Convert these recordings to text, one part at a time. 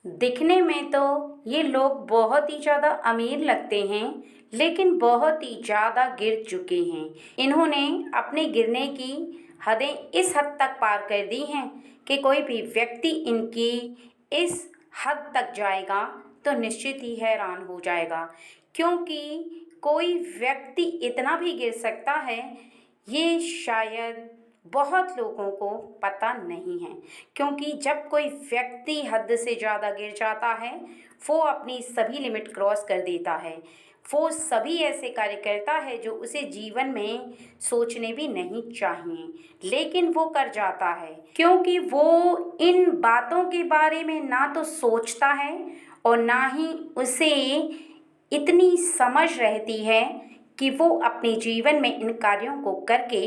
दिखने में तो ये लोग बहुत ही ज़्यादा अमीर लगते हैं, लेकिन बहुत ही ज़्यादा गिर चुके हैं। इन्होंने अपने गिरने की हदें इस हद तक पार कर दी हैं कि कोई भी व्यक्ति इनकी इस हद तक जाएगा तो निश्चित ही हैरान हो जाएगा, क्योंकि कोई व्यक्ति इतना भी गिर सकता है, ये शायद बहुत लोगों को पता नहीं है। क्योंकि जब कोई व्यक्ति हद से ज़्यादा गिर जाता है, वो अपनी सभी लिमिट क्रॉस कर देता है। वो सभी ऐसे कार्य करता है जो उसे जीवन में सोचने भी नहीं चाहिए, लेकिन वो कर जाता है क्योंकि वो इन बातों के बारे में ना तो सोचता है और ना ही उसे इतनी समझ रहती है कि वो अपने जीवन में इन कार्यों को करके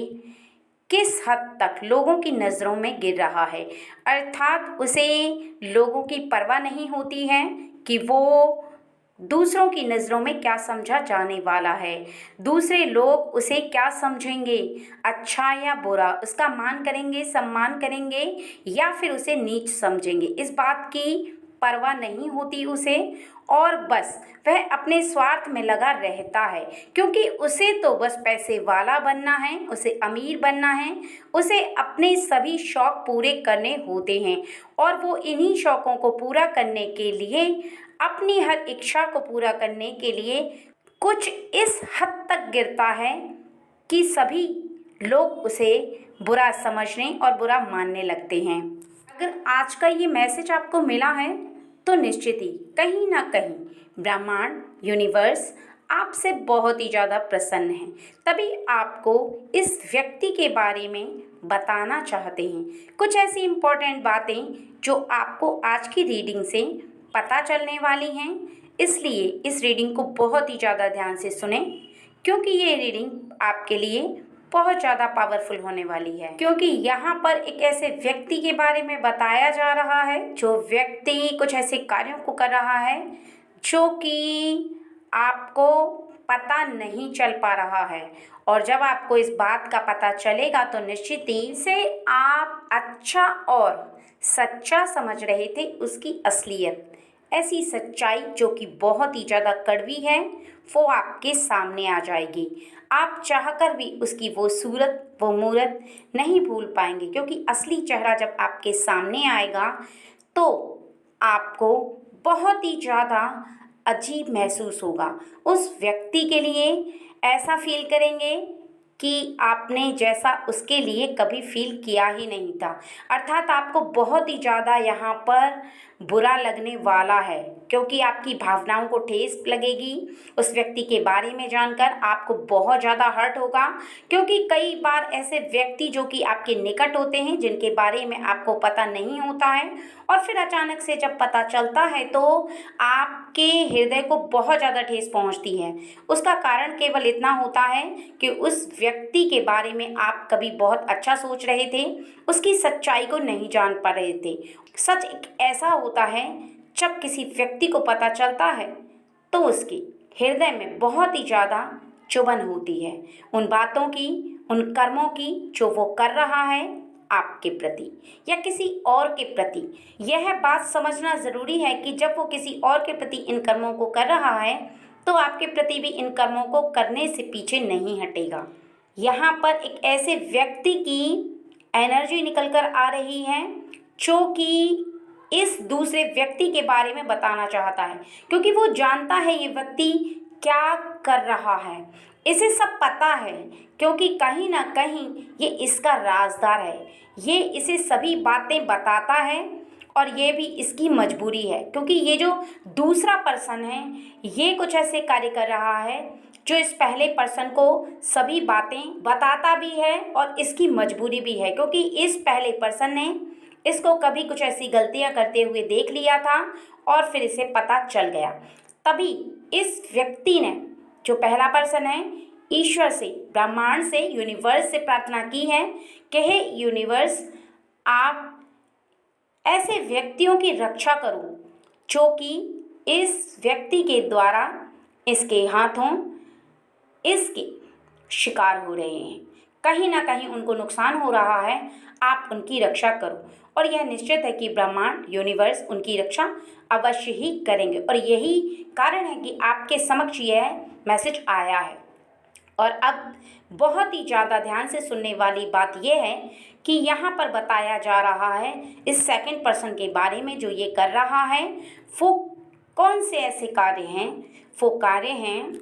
किस हद तक लोगों की नज़रों में गिर रहा है। अर्थात उसे लोगों की परवाह नहीं होती है कि वो दूसरों की नज़रों में क्या समझा जाने वाला है, दूसरे लोग उसे क्या समझेंगे, अच्छा या बुरा, उसका मान करेंगे, सम्मान करेंगे या फिर उसे नीच समझेंगे। इस बात की परवाह नहीं होती उसे, और बस वह अपने स्वार्थ में लगा रहता है, क्योंकि उसे तो बस पैसे वाला बनना है, उसे अमीर बनना है, उसे अपने सभी शौक पूरे करने होते हैं। और वो इन्हीं शौकों को पूरा करने के लिए, अपनी हर इच्छा को पूरा करने के लिए कुछ इस हद तक गिरता है कि सभी लोग उसे बुरा समझने और बुरा मानने लगते हैं। अगर आज का ये मैसेज आपको मिला है तो निश्चित ही कहीं ना कहीं ब्रह्मांड, यूनिवर्स आपसे बहुत ही ज़्यादा प्रसन्न है, तभी आपको इस व्यक्ति के बारे में बताना चाहते हैं कुछ ऐसी इम्पोर्टेंट बातें जो आपको आज की रीडिंग से पता चलने वाली हैं। इसलिए इस रीडिंग को बहुत ही ज़्यादा ध्यान से सुने, क्योंकि ये रीडिंग आपके लिए बहुत ज़्यादा पावरफुल होने वाली है। क्योंकि यहाँ पर एक ऐसे व्यक्ति के बारे में बताया जा रहा है, जो व्यक्ति कुछ ऐसे कार्यों को कर रहा है जो कि आपको पता नहीं चल पा रहा है। और जब आपको इस बात का पता चलेगा तो निश्चित ही से आप अच्छा और सच्चा समझ रहे थे उसकी असलियत, ऐसी सच्चाई जो कि बहुत ही ज़्यादा कड़वी है, वो आपके सामने आ जाएगी। आप चाहकर भी उसकी वो सूरत, वो मूरत नहीं भूल पाएंगे, क्योंकि असली चेहरा जब आपके सामने आएगा तो आपको बहुत ही ज़्यादा अजीब महसूस होगा। उस व्यक्ति के लिए ऐसा फील करेंगे कि आपने जैसा उसके लिए कभी फील किया ही नहीं था। अर्थात आपको बहुत ही ज़्यादा यहाँ पर बुरा लगने वाला है, क्योंकि आपकी भावनाओं को ठेस लगेगी। उस व्यक्ति के बारे में जानकर आपको बहुत ज़्यादा हर्ट होगा, क्योंकि कई बार ऐसे व्यक्ति जो कि आपके निकट होते हैं, जिनके बारे में आपको पता नहीं होता है, और फिर अचानक से जब पता चलता है तो आपके हृदय को बहुत ज़्यादा ठेस पहुंचती है। उसका कारण केवल इतना होता है कि उस व्यक्ति के बारे में आप कभी बहुत अच्छा सोच रहे थे, उसकी सच्चाई को नहीं जान पा रहे थे। सच एक ऐसा होता है, जब किसी व्यक्ति को पता चलता है तो उसके हृदय में बहुत ही ज़्यादा चुभन होती है उन बातों की, उन कर्मों की जो वो कर रहा है आपके प्रति या किसी और के प्रति। यह बात समझना ज़रूरी है कि जब वो किसी और के प्रति इन कर्मों को कर रहा है तो आपके प्रति भी इन कर्मों को करने से पीछे नहीं हटेगा। यहाँ पर एक ऐसे व्यक्ति की एनर्जी निकल कर आ रही है जो कि इस दूसरे व्यक्ति के बारे में बताना चाहता है, क्योंकि वो जानता है ये व्यक्ति क्या कर रहा है, इसे सब पता है, क्योंकि कहीं ना कहीं ये इसका राजदार है। ये इसे सभी बातें बताता है और ये भी इसकी मजबूरी है, क्योंकि ये जो दूसरा पर्सन है ये कुछ ऐसे कार्य कर रहा है जो इस पहले पर्सन को सभी बातें बताता भी है और इसकी मजबूरी भी है, क्योंकि इस पहले पर्सन ने इसको कभी कुछ ऐसी गलतियां करते हुए देख लिया था और फिर इसे पता चल गया। तभी इस व्यक्ति ने, जो पहला पर्सन है, ईश्वर से, ब्रह्मांड से, यूनिवर्स से प्रार्थना की है कि हे यूनिवर्स, आप ऐसे व्यक्तियों की रक्षा करो जो कि इस व्यक्ति के द्वारा, इसके हाथों इसके शिकार हो रहे हैं, कहीं ना कहीं उनको नुकसान हो रहा है, आप उनकी रक्षा करो। और यह निश्चित है कि ब्रह्मांड यूनिवर्स उनकी रक्षा अवश्य ही करेंगे। और यही कारण है कि आपके समक्ष यह मैसेज आया है। और अब बहुत ही ज़्यादा ध्यान से सुनने वाली बात यह है कि यहाँ पर बताया जा रहा है इस सेकंड पर्सन के बारे में जो ये कर रहा है वो कौन से ऐसे कार्य हैं, वो कार्य हैं,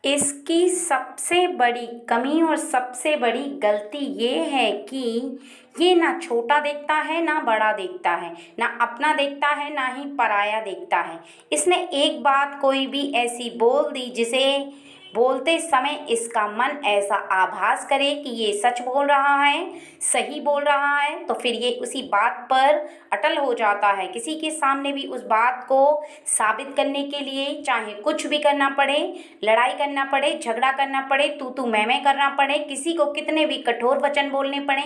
इसकी सबसे बड़ी कमी और सबसे बड़ी गलती ये है कि ये ना छोटा देखता है ना बड़ा देखता है, ना अपना देखता है ना ही पराया देखता है। इसने एक बात कोई भी ऐसी बोल दी जिसे बोलते समय इसका मन ऐसा आभास करे कि ये सच बोल रहा है, सही बोल रहा है, तो फिर ये उसी बात पर अटल हो जाता है। किसी के सामने भी उस बात को साबित करने के लिए चाहे कुछ भी करना पड़े, लड़ाई करना पड़े, झगड़ा करना पड़े, तू मैं करना पड़े, किसी को कितने भी कठोर वचन बोलने पड़े,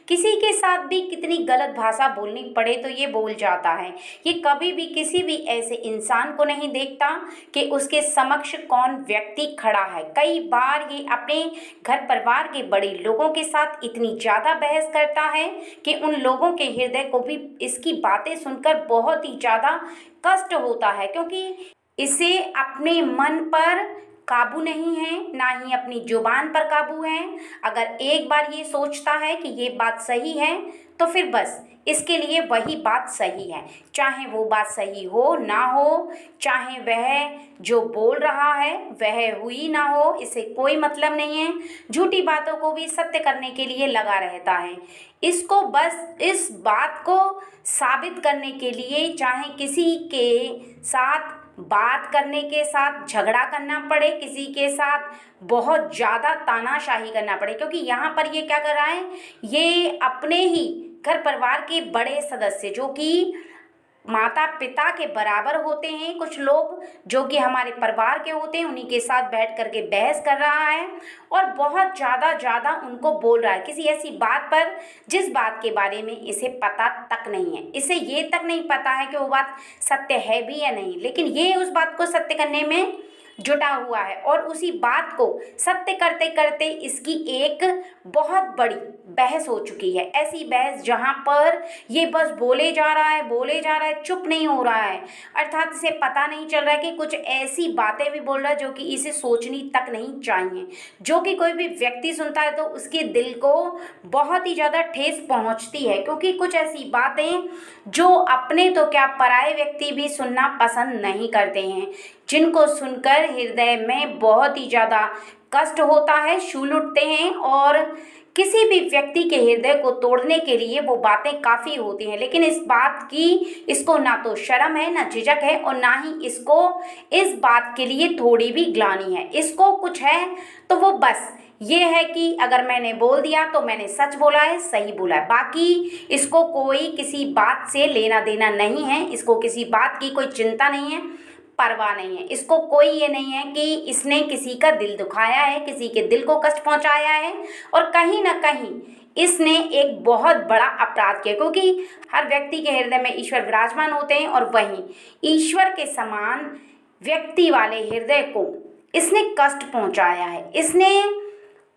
किसी के साथ भी कितनी गलत भाषा बोलनी पड़े, तो ये बोल जाता है। ये कभी भी किसी भी ऐसे इंसान को नहीं देखता कि उसके समक्ष कौन व्यक्ति खड़ा है। कई बार ये अपने घर परिवार के बड़े लोगों के साथ इतनी ज़्यादा बहस करता है कि उन लोगों के हृदय को भी इसकी बातें सुनकर बहुत ही ज़्यादा कष्ट होता है, क्योंकि इसे अपने मन पर काबू नहीं है, ना ही अपनी जुबान पर काबू है। अगर एक बार ये सोचता है कि ये बात सही है तो फिर बस इसके लिए वही बात सही है, चाहे वो बात सही हो ना हो, चाहे वह जो बोल रहा है वह हुई ना हो, इसे कोई मतलब नहीं है। झूठी बातों को भी सत्य करने के लिए लगा रहता है। इसको बस इस बात को साबित करने के लिए चाहे किसी के साथ बात करने के साथ झगड़ा करना पड़े, किसी के साथ बहुत ज़्यादा तानाशाही करना पड़े, क्योंकि यहाँ पर ये क्या कर रहा है, ये अपने ही घर परिवार के बड़े सदस्य जो कि माता पिता के बराबर होते हैं, कुछ लोग जो कि हमारे परिवार के होते हैं, उन्हीं के साथ बैठ करके बहस कर रहा है और बहुत ज़्यादा उनको बोल रहा है किसी ऐसी बात पर जिस बात के बारे में इसे पता तक नहीं है। इसे ये तक नहीं पता है कि वो बात सत्य है भी या नहीं, लेकिन ये उस बात को सत्य करने में जुटा हुआ है और उसी बात को सत्य करते करते इसकी एक बहुत बड़ी बहस हो चुकी है। ऐसी बहस जहाँ पर ये बस बोले जा रहा है, चुप नहीं हो रहा है, अर्थात इसे पता नहीं चल रहा है कि कुछ ऐसी बातें भी बोल रहा है जो कि इसे सोचनी तक नहीं चाहिए, जो कि कोई भी व्यक्ति सुनता है तो उसके दिल को बहुत ही ज़्यादा ठेस पहुँचती है, क्योंकि कुछ ऐसी बातें जो अपने तो क्या पराये व्यक्ति भी सुनना पसंद नहीं करते हैं, जिनको सुनकर हृदय में बहुत ही ज़्यादा कष्ट होता है, शूल उठते हैं और किसी भी व्यक्ति के हृदय को तोड़ने के लिए वो बातें काफ़ी होती हैं। लेकिन इस बात की इसको ना तो शर्म है, ना झिझक है और ना ही इसको इस बात के लिए थोड़ी भी ग्लानि है। इसको कुछ है तो वो बस ये है कि अगर मैंने बोल दिया तो मैंने सच बोला है, सही बोला है। बाकी इसको कोई किसी बात से लेना देना नहीं है, इसको किसी बात की कोई चिंता नहीं है, परवाह नहीं है। इसको कोई ये नहीं है कि इसने किसी का दिल दुखाया है, किसी के दिल को कष्ट पहुंचाया है और कहीं ना कहीं इसने एक बहुत बड़ा अपराध किया, क्योंकि हर व्यक्ति के हृदय में ईश्वर विराजमान होते हैं और वहीं ईश्वर के समान व्यक्ति वाले हृदय को इसने कष्ट पहुंचाया है। इसने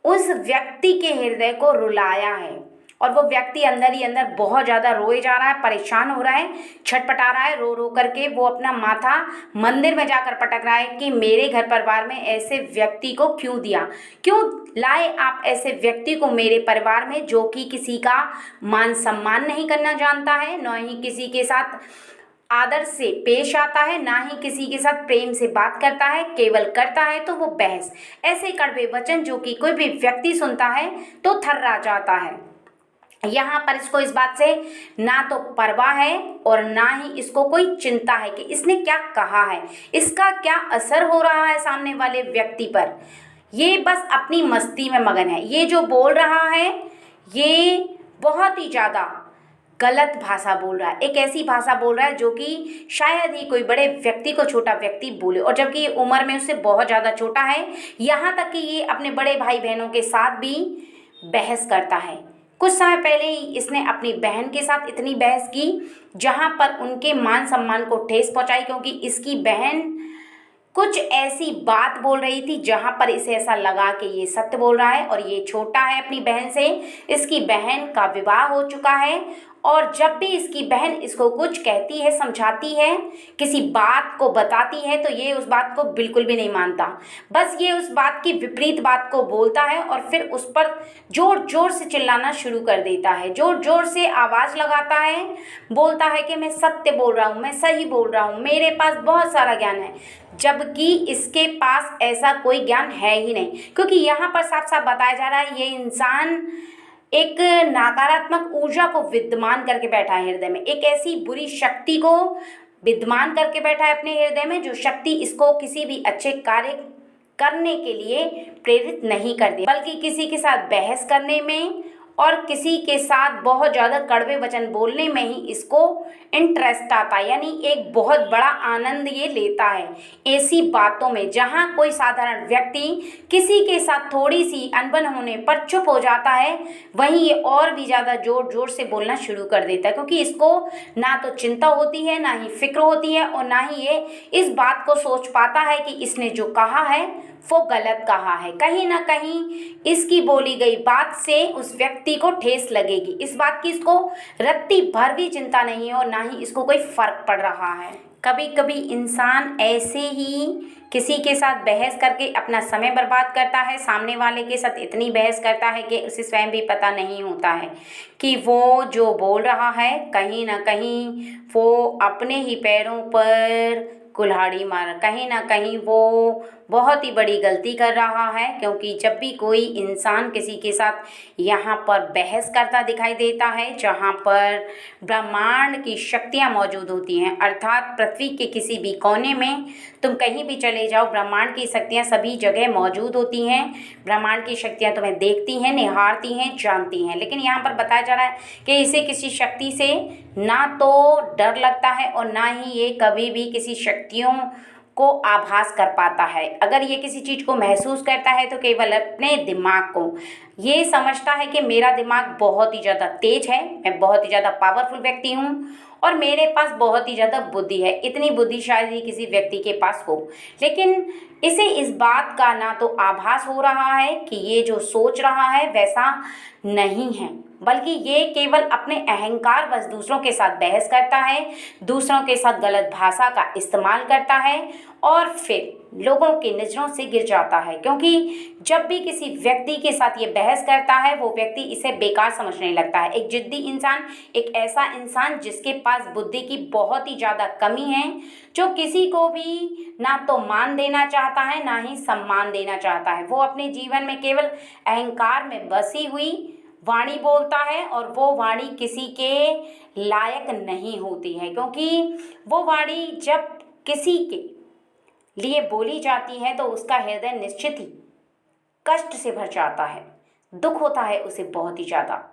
उस व्यक्ति के हृदय को रुलाया है और वो व्यक्ति अंदर ही अंदर बहुत ज़्यादा रोए जा रहा है, परेशान हो रहा है, छटपटा रहा है, रो रो करके वो अपना माथा मंदिर में जाकर पटक रहा है कि मेरे घर परिवार में ऐसे व्यक्ति को क्यों दिया, क्यों लाए आप ऐसे व्यक्ति को मेरे परिवार में, जो कि किसी का मान सम्मान नहीं करना जानता है, न ही किसी के साथ आदर से पेश आता है, ना ही किसी के साथ प्रेम से बात करता है, केवल करता है तो वो बहस। ऐसे कड़वे वचन जो कि कोई भी व्यक्ति सुनता है तो थर्रा जाता है। यहाँ पर इसको इस बात से ना तो परवाह है और ना ही इसको कोई चिंता है कि इसने क्या कहा है, इसका क्या असर हो रहा है सामने वाले व्यक्ति पर। ये बस अपनी मस्ती में मगन है। ये जो बोल रहा है ये बहुत ही ज़्यादा गलत भाषा बोल रहा है, एक ऐसी भाषा बोल रहा है जो कि शायद ही कोई बड़े व्यक्ति को छोटा व्यक्ति बोले, और जबकि ये उम्र में उससे बहुत ज़्यादा छोटा है। यहाँ तक कि ये अपने बड़े भाई बहनों के साथ भी बहस करता है। कुछ समय पहले ही इसने अपनी बहन के साथ इतनी बहस की जहाँ पर उनके मान सम्मान को ठेस पहुँचाई, क्योंकि इसकी बहन कुछ ऐसी बात बोल रही थी जहाँ पर इसे ऐसा लगा कि ये सत्य बोल रहा है और ये छोटा है अपनी बहन से। इसकी बहन का विवाह हो चुका है और जब भी इसकी बहन इसको कुछ कहती है, समझाती है, किसी बात को बताती है तो ये उस बात को बिल्कुल भी नहीं मानता। बस ये उस बात की विपरीत बात को बोलता है और फिर उस पर जोर जोर से चिल्लाना शुरू कर देता है, जोर जोर से आवाज़ लगाता है, बोलता है कि मैं सत्य बोल रहा हूँ, मैं सही बोल रहा हूँ, मेरे पास बहुत सारा ज्ञान है, जबकि इसके पास ऐसा कोई ज्ञान है ही नहीं। क्योंकि यहाँ पर साफ साफ बताया जा रहा है ये इंसान एक नकारात्मक ऊर्जा को विद्यमान करके बैठा है हृदय में, एक ऐसी बुरी शक्ति को विद्यमान करके बैठा है अपने हृदय में, जो शक्ति इसको किसी भी अच्छे कार्य करने के लिए प्रेरित नहीं करती, बल्कि किसी के साथ बहस करने में और किसी के साथ बहुत ज़्यादा कड़वे वचन बोलने में ही इसको इंटरेस्ट आता है। यानी एक बहुत बड़ा आनंद ये लेता है ऐसी बातों में, जहाँ कोई साधारण व्यक्ति किसी के साथ थोड़ी सी अनबन होने पर चुप हो जाता है, वहीं ये और भी ज़्यादा ज़ोर ज़ोर से बोलना शुरू कर देता है। क्योंकि इसको ना तो चिंता होती है, ना ही फिक्र होती है, और ना ही ये इस बात को सोच पाता है कि इसने जो कहा है वो गलत कहा है। कहीं ना कहीं इसकी बोली गई बात से उस व्यक्ति को ठेस लगेगी, इस बात की इसको रत्ती भर भी चिंता नहीं है और ना ही इसको कोई फर्क पड़ रहा है। कभी कभी इंसान ऐसे ही किसी के साथ बहस करके अपना समय बर्बाद करता है, सामने वाले के साथ इतनी बहस करता है कि उसे स्वयं भी पता नहीं होता है कि वो जो बोल रहा है कहीं ना कहीं वो अपने ही पैरों पर कुल्हाड़ी मार, कहीं ना कहीं वो बहुत ही बड़ी गलती कर रहा है। क्योंकि जब भी कोई इंसान किसी के साथ यहाँ पर बहस करता दिखाई देता है, जहाँ पर ब्रह्मांड की शक्तियाँ मौजूद होती हैं, अर्थात पृथ्वी के किसी भी कोने में तुम कहीं भी चले जाओ, ब्रह्मांड की शक्तियाँ सभी जगह मौजूद होती हैं। ब्रह्मांड की शक्तियाँ तुम्हें देखती हैं, निहारती हैं, जानती हैं। लेकिन यहाँ पर बताया जा रहा है कि इसे किसी शक्ति से ना तो डर लगता है और ना ही ये कभी भी किसी शक्तियों को आभास कर पाता है। अगर ये किसी चीज़ को महसूस करता है तो केवल अपने दिमाग को। ये समझता है कि मेरा दिमाग बहुत ही ज़्यादा तेज है, मैं बहुत ही ज़्यादा पावरफुल व्यक्ति हूँ और मेरे पास बहुत ही ज़्यादा बुद्धि है। इतनी बुद्धि शायद ही किसी व्यक्ति के पास हो, लेकिन इसे इस बात का ना तो आभास हो रहा है कि ये जो सोच रहा है वैसा नहीं है, बल्कि ये केवल अपने अहंकार बस दूसरों के साथ बहस करता है, दूसरों के साथ गलत भाषा का इस्तेमाल करता है और फिर लोगों की नज़रों से गिर जाता है। क्योंकि जब भी किसी व्यक्ति के साथ ये बहस करता है वो व्यक्ति इसे बेकार समझने लगता है। एक जिद्दी इंसान, एक ऐसा इंसान जिसके पास बुद्धि की बहुत ही ज़्यादा कमी है, जो किसी को भी ना तो मान देना चाहता है ना ही सम्मान देना चाहता है। वो अपने जीवन में केवल अहंकार में बसी हुई वाणी बोलता है और वो वाणी किसी के लायक नहीं होती है। क्योंकि वो वाणी जब किसी के लिए बोली जाती है तो उसका हृदय निश्चित ही कष्ट से भर जाता है, दुख होता है उसे बहुत ही ज़्यादा,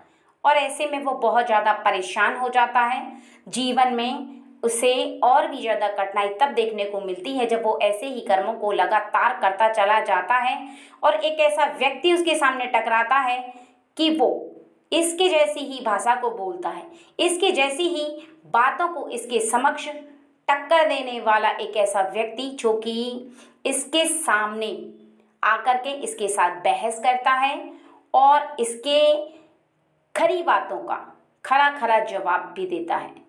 और ऐसे में वो बहुत ज़्यादा परेशान हो जाता है। जीवन में उसे और भी ज़्यादा कठिनाई तब देखने को मिलती है जब वो ऐसे ही कर्मों को लगातार करता चला जाता है और एक ऐसा व्यक्ति उसके सामने टकराता है कि वो इसके जैसी ही भाषा को बोलता है, इसके जैसी ही बातों को इसके समक्ष टक्कर देने वाला एक ऐसा व्यक्ति जो कि इसके सामने आकर के इसके साथ बहस करता है और इसके खरी बातों का खरा खरा जवाब भी देता है।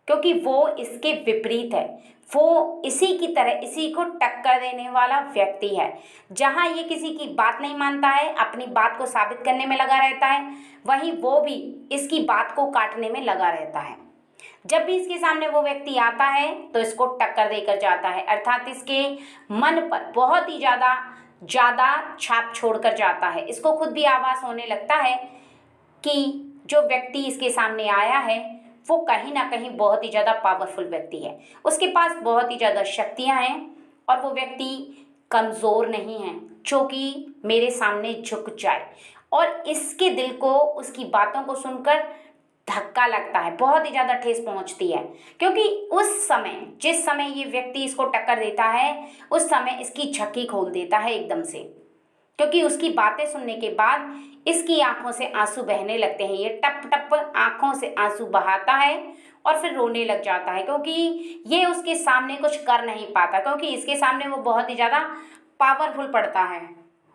क्योंकि वो इसके विपरीत है, वो इसी की तरह इसी को टक्कर देने वाला व्यक्ति है। जहाँ ये किसी की बात नहीं मानता है, अपनी बात को साबित करने में लगा रहता है, वहीं वो भी इसकी बात को काटने में लगा रहता है। जब भी इसके सामने वो व्यक्ति आता है तो इसको टक्कर देकर जाता है, अर्थात इसके मन पर बहुत ही ज़्यादा छाप छोड़कर जाता है। इसको खुद भी आभास होने लगता है कि जो व्यक्ति इसके सामने आया है वो कहीं ना कहीं बहुत ही ज़्यादा पावरफुल व्यक्ति है, उसके पास बहुत ही ज़्यादा शक्तियाँ हैं और वो व्यक्ति कमज़ोर नहीं है जो कि मेरे सामने झुक जाए। और इसके दिल को उसकी बातों को सुनकर धक्का लगता है, बहुत ही ज़्यादा ठेस पहुंचती है। क्योंकि उस समय जिस समय ये व्यक्ति इसको टक्कर देता है उस समय इसकी झक्की खोल देता है एकदम से, क्योंकि उसकी बातें सुनने के बाद इसकी आंखों से आंसू बहने लगते हैं। ये टप टप आंखों से आंसू बहाता है और फिर रोने लग जाता है, क्योंकि ये उसके सामने कुछ कर नहीं पाता, क्योंकि इसके सामने वो बहुत ही ज़्यादा पावरफुल पड़ता है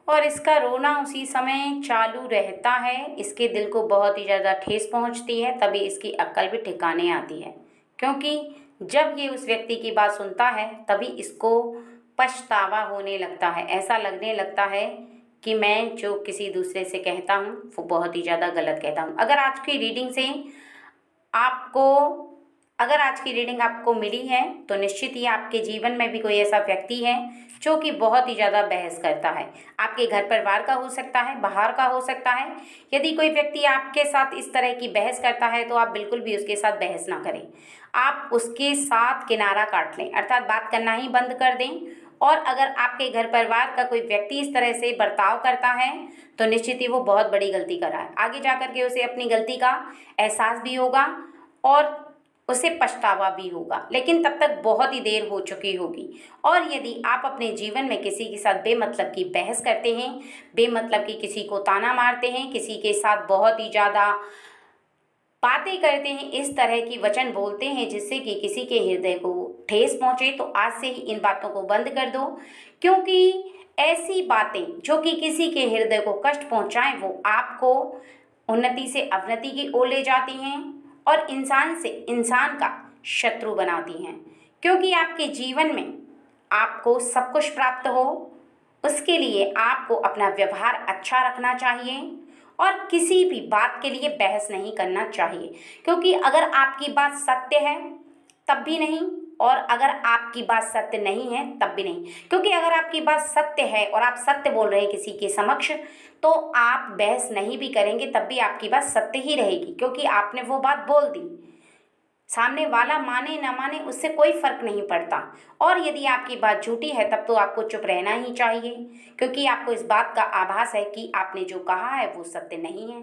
और इसका रोना उसी समय चालू रहता है। इसके दिल को बहुत ही ज़्यादा ठेस पहुंचती है, तभी इसकी अक्ल भी ठिकाने आती है, क्योंकि जब ये उस व्यक्ति की बात सुनता है तभी इसको पछतावा होने लगता है। ऐसा लगने लगता है कि मैं जो किसी दूसरे से कहता हूँ वो बहुत ही ज़्यादा गलत कहता हूँ। आपको अगर आज की रीडिंग आपको मिली है तो निश्चित ही आपके जीवन में भी कोई ऐसा व्यक्ति है जो कि बहुत ही ज़्यादा बहस करता है। आपके घर परिवार का हो सकता है, बाहर का हो सकता है। यदि कोई व्यक्ति आपके साथ इस तरह की बहस करता है तो आप बिल्कुल भी उसके साथ बहस ना करें। आप उसके साथ किनारा काट लें, अर्थात बात करना ही बंद कर दें। और अगर आपके घर परिवार का कोई व्यक्ति इस तरह से बर्ताव करता है तो निश्चित ही वो बहुत बड़ी गलती कर रहा है। आगे जाकर के उसे अपनी गलती का एहसास भी होगा और उसे पछतावा भी होगा, लेकिन तब तक बहुत ही देर हो चुकी होगी। और यदि आप अपने जीवन में किसी के साथ बेमतलब की बहस करते हैं, बेमतलब की किसी को ताना मारते हैं, किसी के साथ बहुत ही ज़्यादा बातें करते हैं, इस तरह की वचन बोलते हैं जिससे कि किसी के हृदय को ठेस पहुँचे, तो आज से ही इन बातों को बंद कर दो। क्योंकि ऐसी बातें जो कि किसी के हृदय को कष्ट पहुँचाएं वो आपको उन्नति से अवनति की ओर ले जाती हैं और इंसान से इंसान का शत्रु बनाती हैं। क्योंकि आपके जीवन में आपको सब कुछ प्राप्त हो, उसके लिए आपको अपना व्यवहार अच्छा रखना चाहिए और किसी भी बात के लिए बहस नहीं करना चाहिए। क्योंकि अगर आपकी बात सत्य है तब भी नहीं, और अगर आपकी बात सत्य नहीं है तब भी नहीं। क्योंकि अगर आपकी बात सत्य है और आप सत्य बोल रहे हैं किसी के समक्ष, तो आप बहस नहीं भी करेंगे तब भी आपकी बात सत्य ही रहेगी, क्योंकि आपने वो बात बोल दी। सामने वाला माने ना माने उससे कोई फर्क नहीं पड़ता। और यदि आपकी बात झूठी है तब तो आपको चुप रहना ही चाहिए, क्योंकि आपको इस बात का आभास है कि आपने जो कहा है वो सत्य नहीं है।